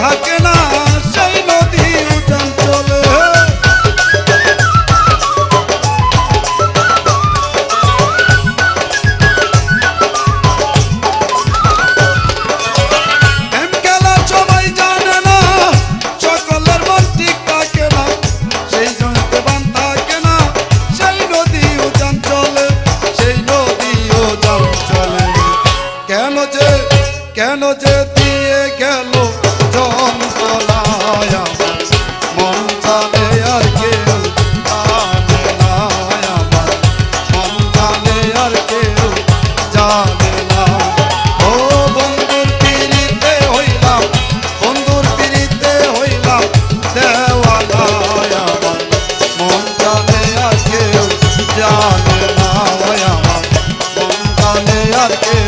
থাকে না সেই নদী উজান চলে। প্রেম খেলা সবাই জানে না, সকলের মন ঠিক থাকে না, সেই জন্য বান থাকে না সেই নদী উজান চলে, সেই নদী উজান চলে। কেন যে দিয়ে গেল যন্ত্রণায় মন জানে আর কেউ জানে না, আমার মন জানে আর কেউ জানে না। ও বন্ধুর পিড়িতে হইলাম, বন্ধুর পিড়িতে হইলাম দেওয়ানা, আমার মন জানে আর কেউ জানে না, আমার মন জানে আর কেউ